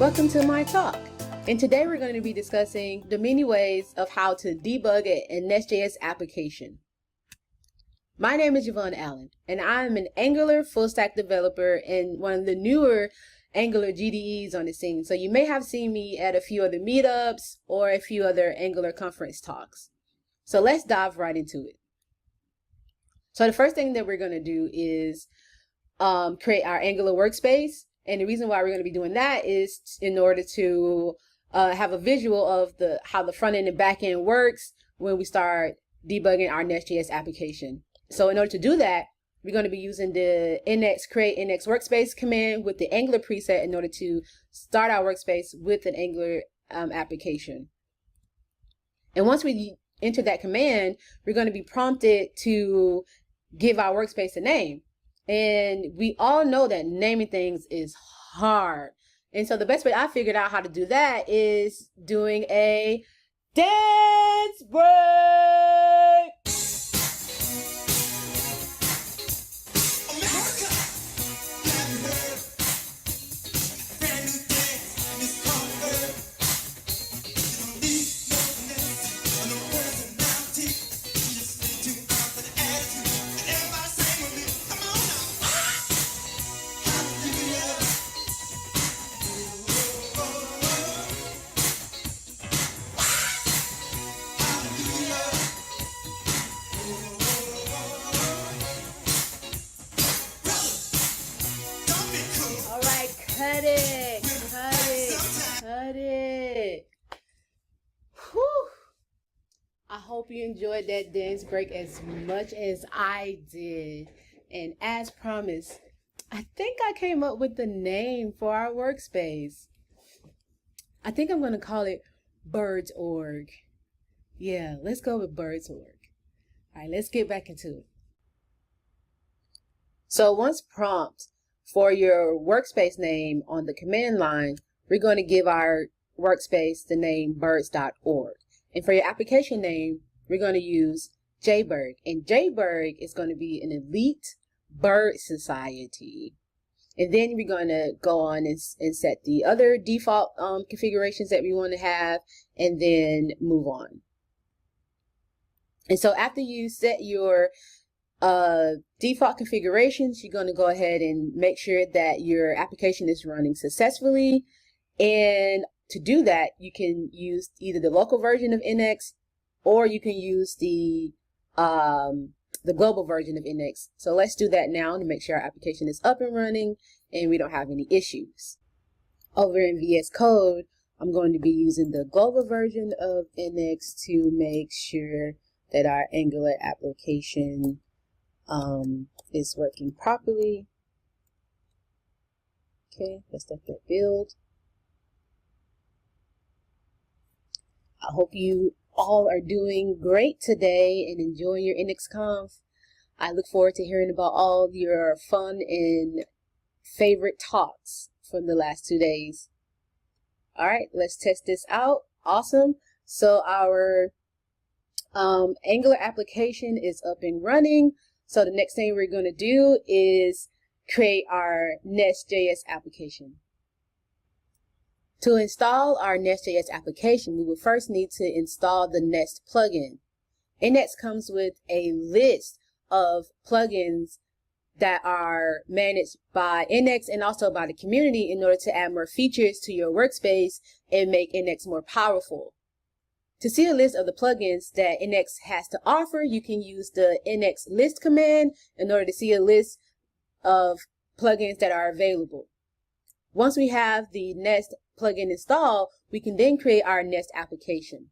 Welcome to my talk. And today we're going to be discussing the many ways of how to debug a NestJS application. My name is Yvonne Allen, and I'm an Angular full stack developer and one of the newer Angular GDEs on the scene. So you may have seen me at a few other meetups or a few other Angular conference talks. So let's dive right into it. So the first thing that we're going to do is create our Angular workspace. And the reason why we're going to be doing that is in order to have a visual of how the front end and back end works when we start debugging our NestJS application. So in order to do that, we're going to be using the create NX workspace command with the Angular preset in order to start our workspace with an Angular application. And once we enter that command, we're going to be prompted to give our workspace a name. And we all know that naming things is hard. And so the best way I figured out how to do that is doing a dance break. Cut it. Whew. I hope you enjoyed that dance break as much as I did. And as promised, I think I came up with the name for our workspace. I think I'm going to call it Birds.org. Yeah, let's go with Birds.org. All right, let's get back into it. So once prompt for your workspace name on the command line, we're going to give our workspace the name birds.org. And for your application name, we're going to use Jayberg. And Jayberg is going to be an elite bird society. And then we're going to go on and set the other default configurations that we want to have, and then move on. And so after you set your default configurations, you're going to go ahead and make sure that your application is running successfully. And to do that, you can use either the local version of NX, or you can use the global version of NX. So let's do that now to make sure our application is up and running and we don't have any issues. Over in VS Code, I'm going to be using the global version of NX to make sure that our Angular application is working properly. Okay, let's let that build. I hope you all are doing great today and enjoying your NXConf. I look forward to hearing about all your fun and favorite talks from the last 2 days. All right, let's test this out. Awesome. So our Angular application is up and running. So the next thing we're going to do is create our NestJS application. To install our NestJS application, we will first need to install the Nest plugin. NX comes with a list of plugins that are managed by NX and also by the community in order to add more features to your workspace and make NX more powerful. To see a list of the plugins that NX has to offer, you can use the NX list command in order to see a list of plugins that are available. Once we have the Nest plugin installed, we can then create our Nest application.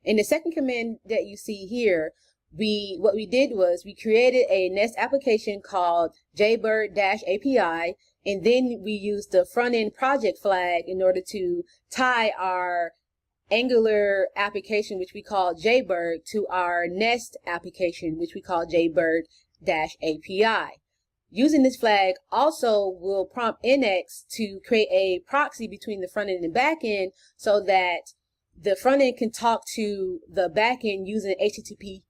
In the second command that you see here, what we did was we created a Nest application called Jaybird-API, and then we used the front-end project flag in order to tie our Angular application, which we call Jaybird, to our Nest application, which we call Jaybird-API. Using this flag also will prompt NX to create a proxy between the front end and back end so that the front end can talk to the back end using HTTP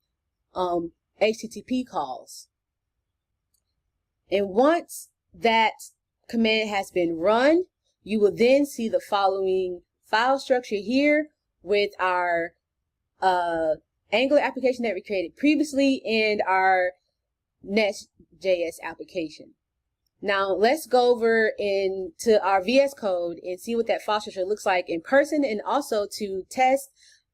calls. And once that command has been run, you will then see the following file structure here with our Angular application that we created previously and our NestJS application. Now let's go over into our VS Code and see what that file structure looks like in person, and also to test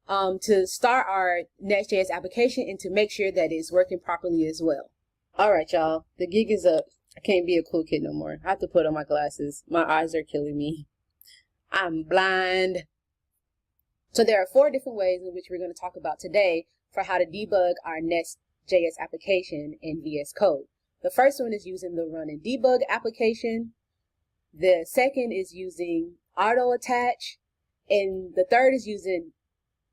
to start our NestJS application and to make sure that it's working properly as well. All right, y'all, the gig is up. I can't be a cool kid no more. I have to put on my glasses. My eyes are killing me. I'm blind. So there are 4 different ways in which we're going to talk about today for how to debug our NestJS application in VS Code. The first one is using the run and debug application. The second is using auto attach. And the third is using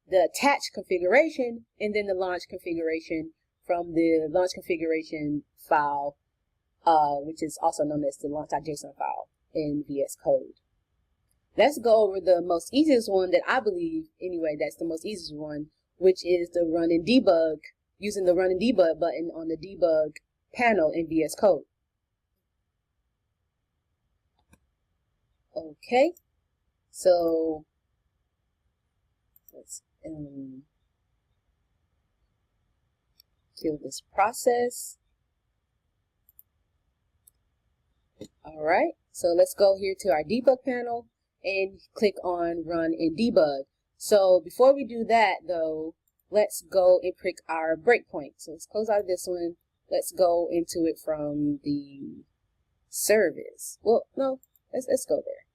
the attach configuration and then the launch configuration from the launch configuration file, which is also known as the launch.json file in VS Code. Let's go over the most easiest one that I believe, anyway, that's the most easiest one, which is the run and debug, using the run and debug button on the debug panel in VS Code. Okay, so let's kill this process. All right, so let's go here to our debug panel and click on run and debug. So before we do that though, let's go and pick our breakpoint. So let's close out of this one. Let's go into it from the service. Well, no, let's go there.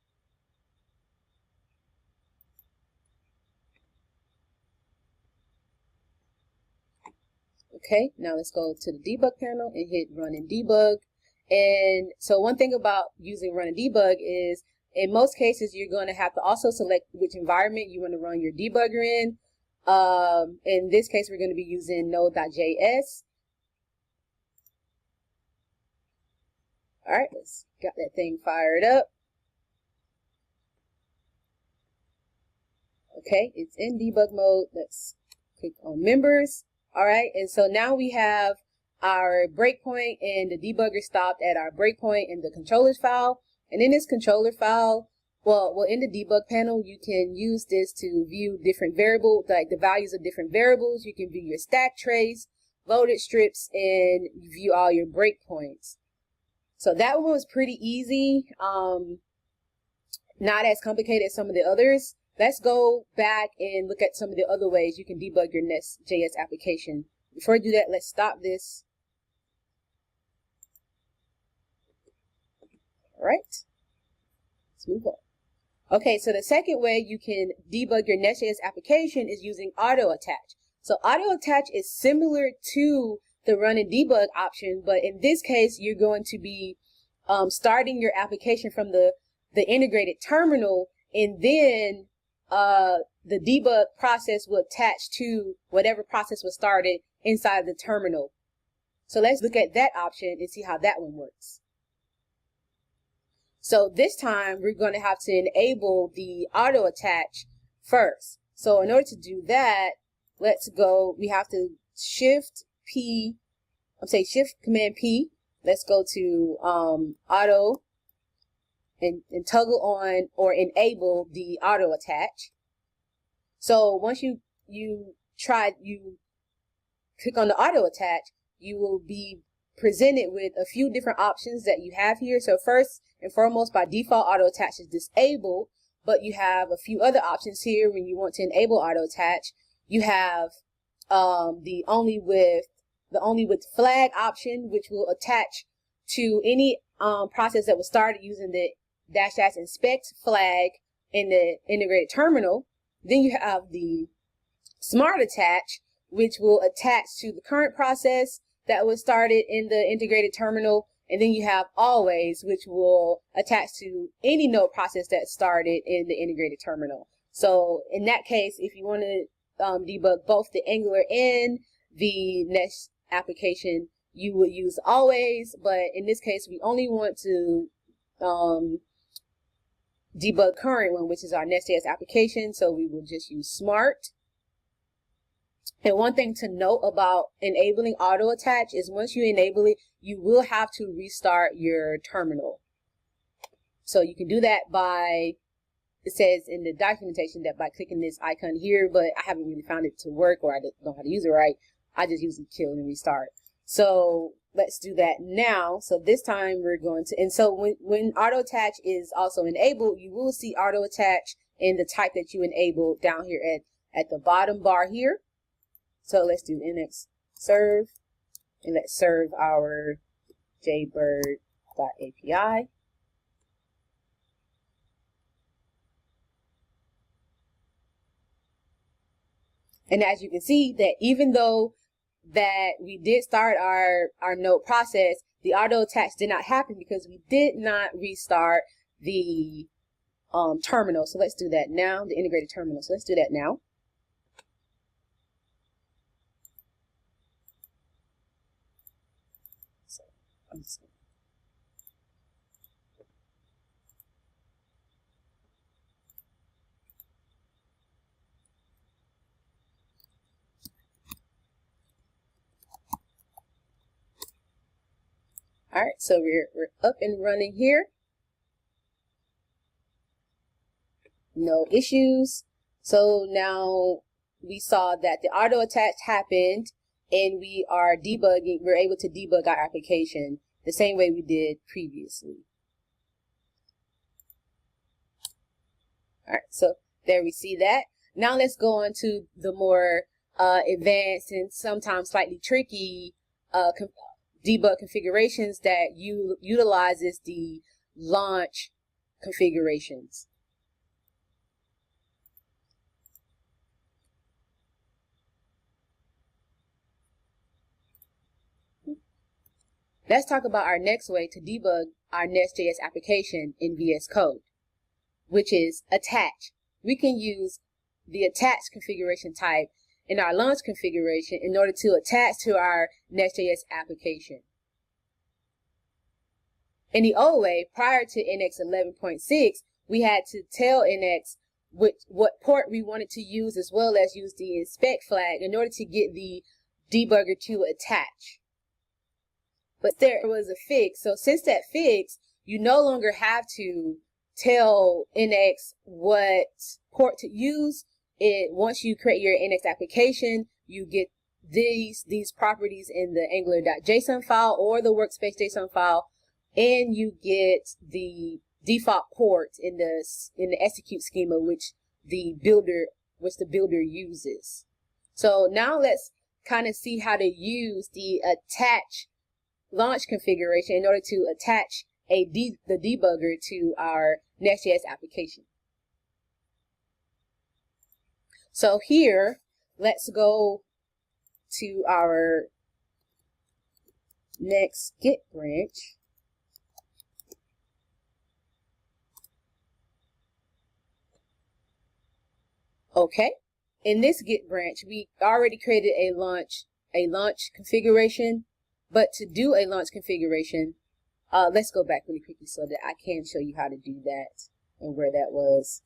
Okay, now let's go to the debug panel and hit run and debug. And so one thing about using run and debug is in most cases you're going to have to also select which environment you want to run your debugger in. In this case we're going to be using node.js. All right, let's got that thing fired up. Okay, it's in debug mode. Let's click on members. All right, and so now we have our breakpoint and the debugger stopped at our breakpoint in the controllers file. And in this controller file, well, in the debug panel, you can use this to view different variables, like the values of different variables. You can view your stack trace, loaded strips, and view all your breakpoints. So that one was pretty easy, not as complicated as some of the others. Let's go back and look at some of the other ways you can debug your NestJS application. Before I do that, let's stop this. All right, let's move on. Okay, so the second way you can debug your NestJS application is using auto attach. So auto attach is similar to the run and debug option, but in this case, you're going to be starting your application from the integrated terminal, and then the debug process will attach to whatever process was started inside the terminal. So let's look at that option and see how that one works. So this time we're going to have to enable the auto attach first. So in order to do that, let's go, we have to shift command P. Let's go to auto and toggle on or enable the auto attach. So once you click on the auto attach, you will be presented with a few different options that you have here. So first and foremost, by default, auto attach is disabled, but you have a few other options here. When you want to enable auto attach, you have the only with flag option, which will attach to any process that was started using the -- inspect flag in the integrated terminal. Then you have the smart attach, which will attach to the current process that was started in the integrated terminal. And then you have always, which will attach to any node process that started in the integrated terminal. So in that case, if you want to debug both the Angular and the Nest application, you would use always, but in this case, we only want to debug current one, which is our NestJS application. So we will just use smart. And one thing to note about enabling auto attach is once you enable it, you will have to restart your terminal. So you can do that by, it says in the documentation that by clicking this icon here, but I haven't really found it to work, or I don't know how to use it right. I just usually kill and restart. So let's do that now. So this time we're going to, and so when auto attach is also enabled, you will see auto attach in the type that you enabled down here at the bottom bar here. So let's do NX serve, and let's serve our jaybird.api. And as you can see that even though that we did start our node process, the auto attach did not happen because we did not restart the terminal. So let's do that now, the integrated terminal. So let's do that now. So I'm just gonna all right, so we're up and running here. No issues. So now we saw that the auto attach happened and we are debugging, we're able to debug our application the same way we did previously. All right, so there we see that. Now let's go on to the more advanced and sometimes slightly tricky debug configurations that utilizes the launch configurations. Let's talk about our next way to debug our NestJS application in VS Code, which is attach. We can use the attach configuration type in our launch configuration in order to attach to our NestJS application. In the old way, prior to NX 11.6, we had to tell NX what port we wanted to use, as well as use the inspect flag in order to get the debugger to attach. But there was a fix. So since that fix, you no longer have to tell NX what port to use. Once you create your NX application, you get these properties in the angular.json file or the workspace.json file, and you get the default port in the execute schema which the builder uses. So now let's kind of see how to use the attach launch configuration in order to attach the debugger to our NestJS application. So here, let's go to our next Git branch. Okay, in this Git branch, we already created a launch configuration. But to do a launch configuration, let's go back really quickly so that I can show you how to do that and where that was.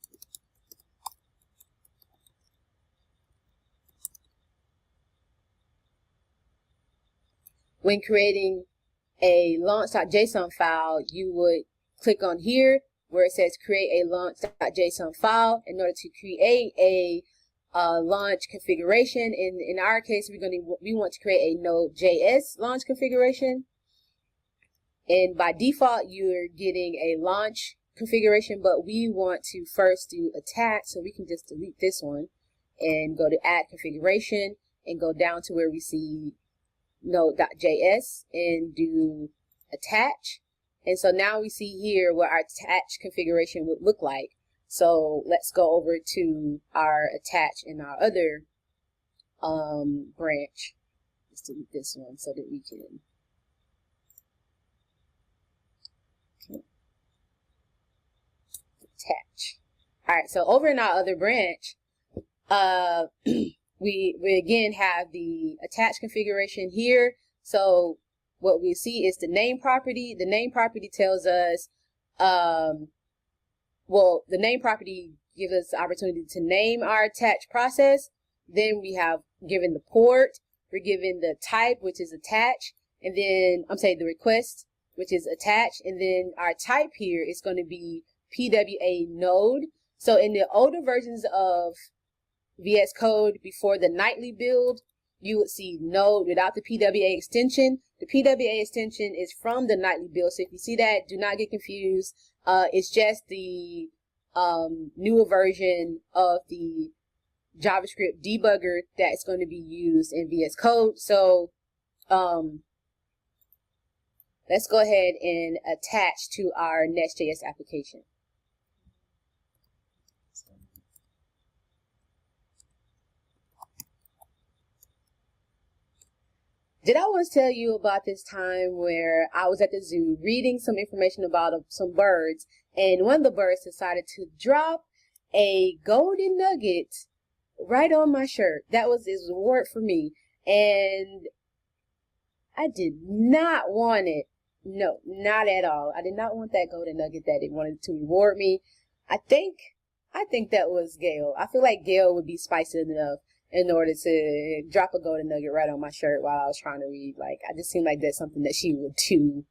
When creating a launch.json file, you would click on here where it says create a launch.json file in order to create a launch configuration. In our case, we want to create a Node.js launch configuration, and by default you're getting a launch configuration, but we want to first do attach, so we can just delete this one and go to add configuration and go down to where we see Node.js and do attach. And so now we see here what our attach configuration would look like. So let's go over to our attach in our other branch. Let's delete this one so that we can attach. All right, so over in our other branch, we again have the attach configuration here. So what we see is the name property. The name property tells us, well, the name property gives us the opportunity to name our attach process. Then we have given the port, we're given the type, which is attach, and then the request which is attached, and then our type here is going to be PWA node. So in the older versions of VS Code before the nightly build, you would see node without the PWA extension. The PWA extension is from the nightly build, so if you see that, do not get confused. It's just the newer version of the JavaScript debugger that's going to be used in VS Code. So let's go ahead and attach to our NestJS application. Did I once tell you about this time where I was at the zoo reading some information about some birds, and one of the birds decided to drop a golden nugget right on my shirt? That was his reward for me, and I did not want it. No, not at all. I did not want that golden nugget that it wanted to reward me. I think that was Gail. I feel like Gail would be spicy enough in order to drop a golden nugget right on my shirt while I was trying to read. Like, I just seemed like that's something that she would do.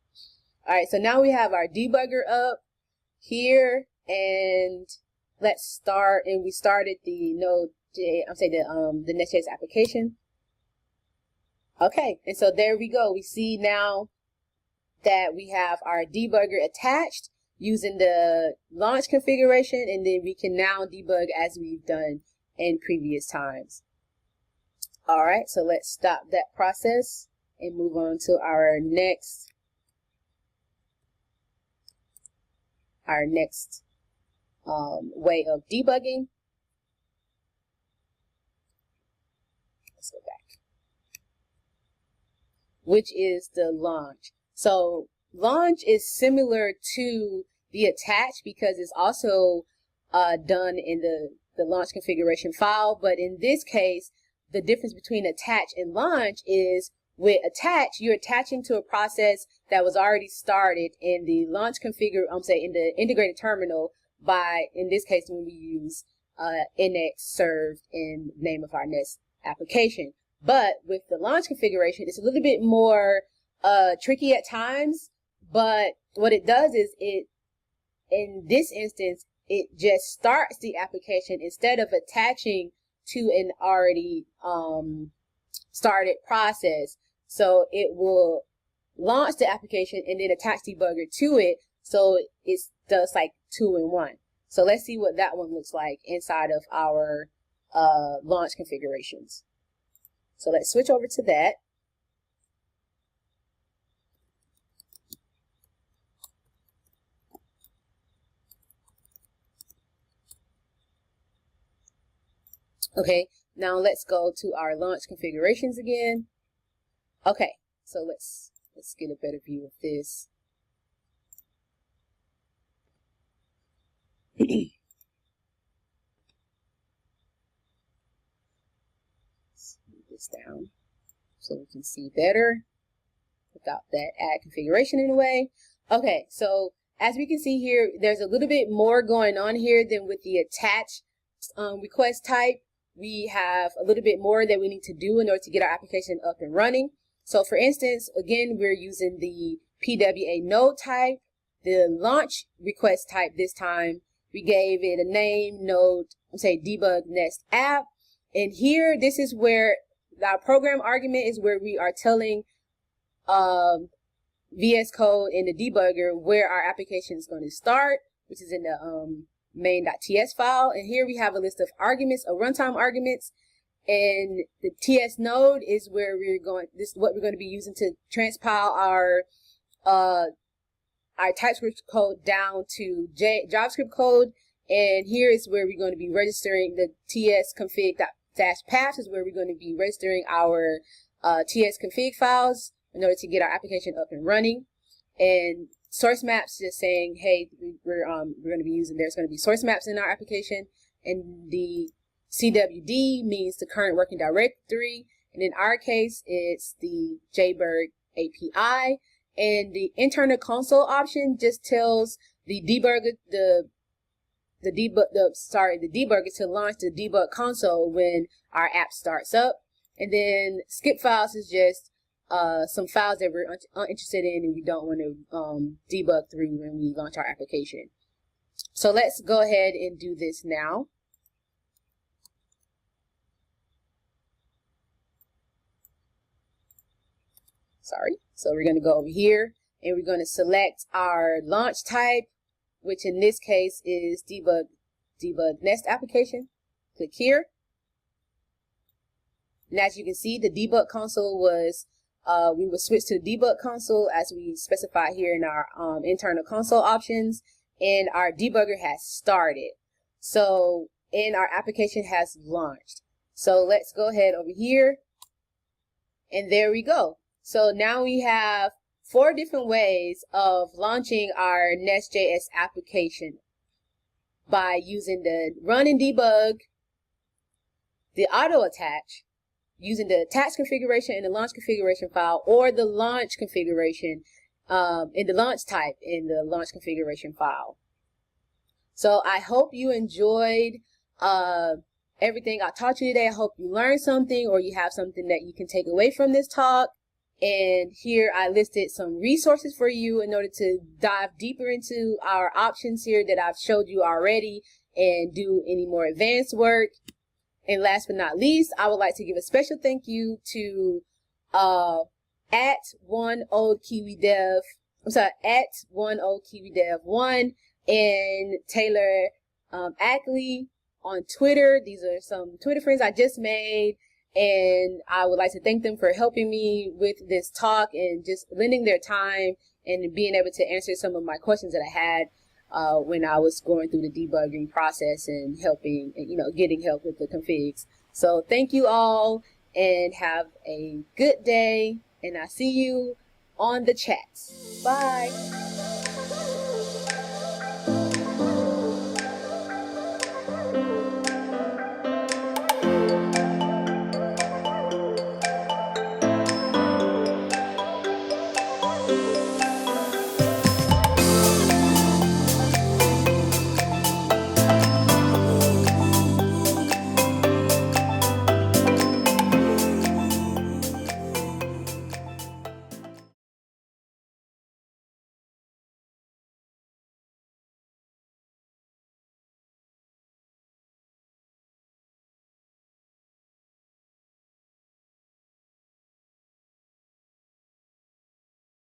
All right, so now we have our debugger up here, and let's start. And we started the the NestJS application. Okay, and so there we go. We see now that we have our debugger attached using the launch configuration, and then we can now debug as we've done in previous times. All right, so let's stop that process and move on to our next way of debugging. Let's go back, which is the launch. So launch is similar to the attach because it's also done in the launch configuration file, but in this case, the difference between attach and launch is with attach, you're attaching to a process that was already started in the launch configure, in the integrated terminal by, in this case, when we use NX served in the name of our Nest application. But with the launch configuration, it's a little bit more tricky at times, but what it does is in this instance, it just starts the application instead of attaching to an already started process. So it will launch the application and then attach debugger to it. So it does like 2 in 1. So let's see what that one looks like inside of our launch configurations. So let's switch over to that. Okay, now let's go to our launch configurations again. Okay, so let's get a better view of this. Let's move this down so we can see better without that add configuration in the way. Okay, so as we can see here, there's a little bit more going on here than with the attach request type. We have a little bit more that we need to do in order to get our application up and running. So for instance, again, we're using the PWA node type, the launch request type this time. We gave it a name, node, debug nest app. And here, this is where our program argument is where we are telling VS Code and the debugger where our application is going to start, which is in the main.ts file. And here we have a list of arguments, runtime arguments, and the TS node is where this is what we're going to be using to transpile our TypeScript code down to JavaScript code. And here is where we're going to be registering the TS config-paths is where we're going to be registering our TS config files in order to get our application up and running. And source maps just saying, hey, we're going to be using, there's going to be source maps in our application, and the CWD means the current working directory, and in our case, it's the JBird API, and the internal console option just tells the debugger the debugger to launch the debug console when our app starts up, and then skip files is just some files that we're uninterested in and we don't want to debug through when we launch our application. So let's go ahead and do this now. Sorry. So we're going to go over here and we're going to select our launch type, which in this case is debug Nest application. Click here. And as you can see, the debug console was, we will switch to the debug console as we specify here in our internal console options, and our debugger has started. So, and our application has launched. So let's go ahead over here, and there we go. So now we have 4 different ways of launching our NestJS application by using the run and debug, the auto attach, using the attach configuration in the launch configuration file, or the launch configuration in the launch type in the launch configuration file. So I hope you enjoyed everything I taught you today. I hope you learned something or you have something that you can take away from this talk. And here I listed some resources for you in order to dive deeper into our options here that I've showed you already and do any more advanced work. And last but not least, I would like to give a special thank you to at one old Kiwi Dev 1 and Taylor Ackley on Twitter. These are some Twitter friends I just made, and I would like to thank them for helping me with this talk and just lending their time and being able to answer some of my questions that I had when I was going through the debugging process and helping, getting help with the configs. So thank you all and have a good day, and I'll see you on the chats. Bye.